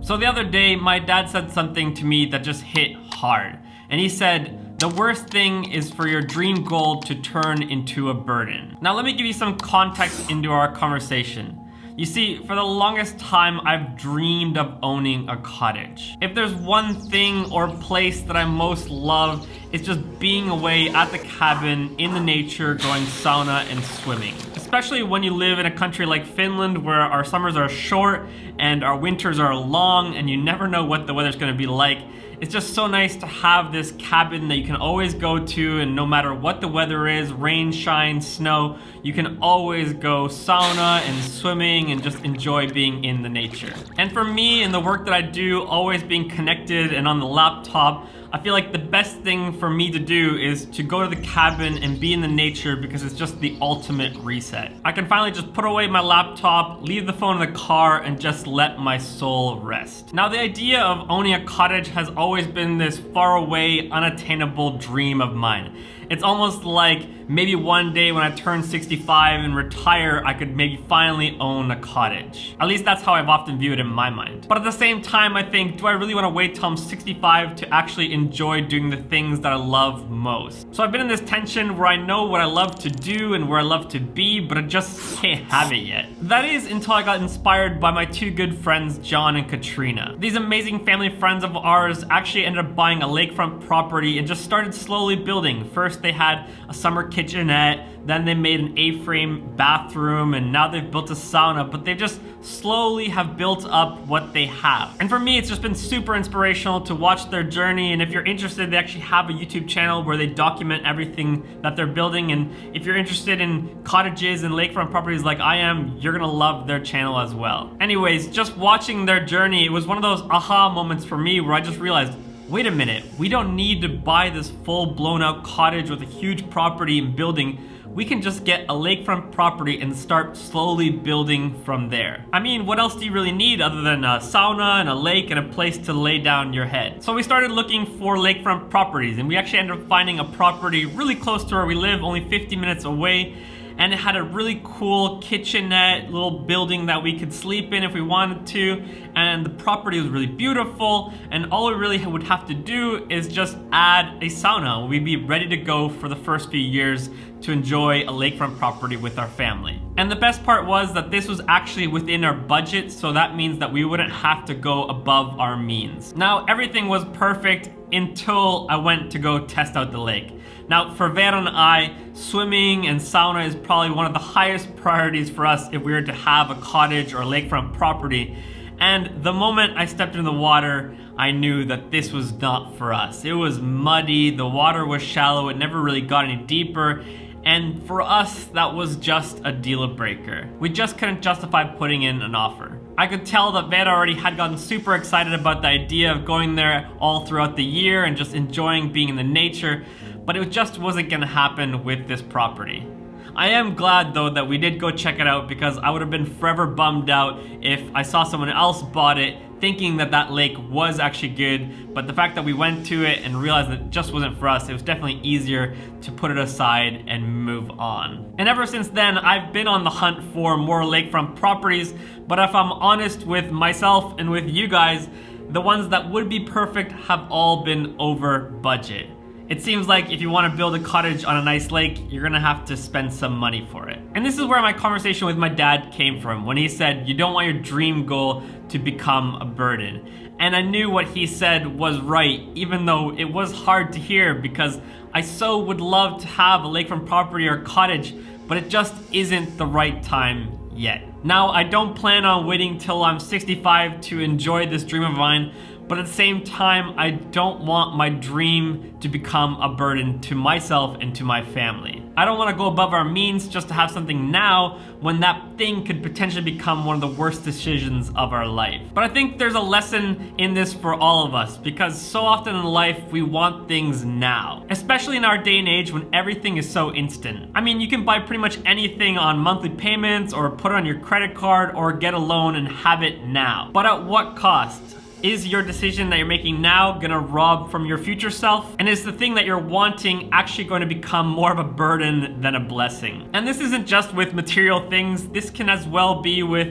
So the other day, my dad said something to me that just hit hard. And he said, the worst thing is for your dream goal to turn into a burden. Now let me give you some context into our conversation. You see, for the longest time, I've dreamed of owning a cottage. If there's one thing or place that I most love, it's just being away at the cabin in the nature, going sauna and swimming. Especially when you live in a country like Finland where our summers are short and our winters are long and you never know what the weather's gonna be like. It's just so nice to have this cabin that you can always go to, and no matter what the weather is, rain, shine, snow, you can always go sauna and swimming and just enjoy being in the nature. And for me, in the work that I do, always being connected and on the laptop, I feel like the best thing for me to do is to go to the cabin and be in the nature because it's just the ultimate reset. I can finally just put away my laptop, leave the phone in the car, and just let my soul rest. Now, the idea of owning a cottage has always been this far away, unattainable dream of mine. It's almost like maybe one day when I turn 65 and retire, I could maybe finally own a cottage. At least that's how I've often viewed it in my mind. But at the same time, I think, do I really want to wait till I'm 65 to actually enjoy doing the things that I love most? So I've been in this tension where I know what I love to do and where I love to be, but I just can't have it yet. That is until I got inspired by my two good friends, John and Katrina. These amazing family friends of ours actually ended up buying a lakefront property and just started slowly building. First, they had a summer kitchenette, then they made an A-frame bathroom, and now they've built a sauna, but they just slowly have built up what they have. And for me, it's just been super inspirational to watch their journey, and if you're interested, they actually have a YouTube channel where they document everything that they're building, and if you're interested in cottages and lakefront properties like I am, you're gonna love their channel as well. Anyways, just watching their journey, it was one of those aha moments for me where I just realized, wait a minute, we don't need to buy this full blown out cottage with a huge property and building. We can just get a lakefront property and start slowly building from there. I mean, what else do you really need other than a sauna and a lake and a place to lay down your head? So we started looking for lakefront properties, and we actually ended up finding a property really close to where we live, only 50 minutes away. And it had a really cool kitchenette, little building that we could sleep in if we wanted to. And the property was really beautiful. And all we really would have to do is just add a sauna. We'd be ready to go for the first few years to enjoy a lakefront property with our family. And the best part was that this was actually within our budget, so that means that we wouldn't have to go above our means. Now, everything was perfect until I went to go test out the lake. Now, for Vera and I, swimming and sauna is probably one of the highest priorities for us if we were to have a cottage or lakefront property. And the moment I stepped into the water, I knew that this was not for us. It was muddy, the water was shallow, it never really got any deeper. And for us, that was just a deal breaker. We just couldn't justify putting in an offer. I could tell that Vera already had gotten super excited about the idea of going there all throughout the year and just enjoying being in the nature, but it just wasn't gonna happen with this property. I am glad though that we did go check it out, because I would have been forever bummed out if I saw someone else bought it thinking that that lake was actually good, but the fact that we went to it and realized that it just wasn't for us, it was definitely easier to put it aside and move on. And ever since then, I've been on the hunt for more lakefront properties, but if I'm honest with myself and with you guys, the ones that would be perfect have all been over budget. It seems like if you want to build a cottage on a nice lake, you're gonna have to spend some money for it. And this is where my conversation with my dad came from, when he said, you don't want your dream goal to become a burden. And I knew what he said was right, even though it was hard to hear, because I so would love to have a lakefront property or cottage, but it just isn't the right time yet. Now, I don't plan on waiting till I'm 65 to enjoy this dream of mine, but at the same time, I don't want my dream to become a burden to myself and to my family. I don't want to go above our means just to have something now when that thing could potentially become one of the worst decisions of our life. But I think there's a lesson in this for all of us, because so often in life we want things now, especially in our day and age when everything is so instant. I mean, you can buy pretty much anything on monthly payments or put it on your credit card or get a loan and have it now. But at what cost? Is your decision that you're making now gonna rob from your future self? And is the thing that you're wanting actually going to become more of a burden than a blessing? And this isn't just with material things, this can as well be with,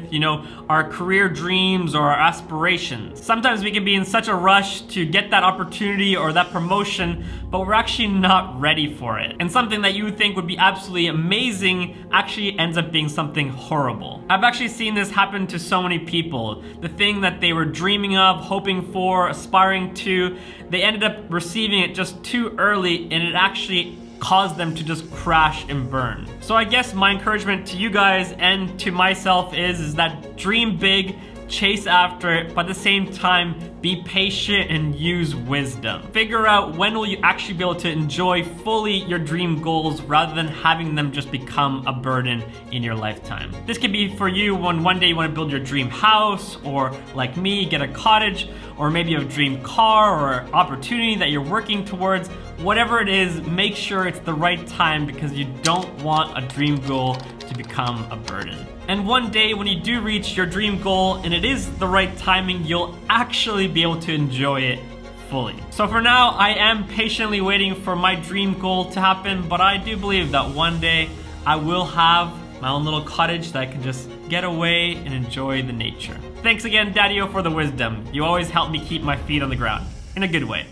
our career dreams or our aspirations. Sometimes we can be in such a rush to get that opportunity or that promotion, but we're actually not ready for it. And something that you would think would be absolutely amazing actually ends up being something horrible. I've actually seen this happen to so many people. The thing that they were dreaming of, hoping for, aspiring to, they ended up receiving it just too early, and it actually caused them to just crash and burn. So I guess my encouragement to you guys and to myself is that dream big, chase after it, but at the same time, be patient and use wisdom. Figure out when will you actually be able to enjoy fully your dream goals rather than having them just become a burden in your lifetime. This could be for you when one day you want to build your dream house, or like me, get a cottage, or maybe a dream car or opportunity that you're working towards. Whatever it is, make sure it's the right time, because you don't want a dream goal to become a burden. And one day when you do reach your dream goal and it is the right timing, you'll actually be able to enjoy it fully. So for now, I am patiently waiting for my dream goal to happen, but I do believe that one day I will have my own little cottage that I can just get away and enjoy the nature. Thanks again, Daddy-O, for the wisdom. You always help me keep my feet on the ground, in a good way.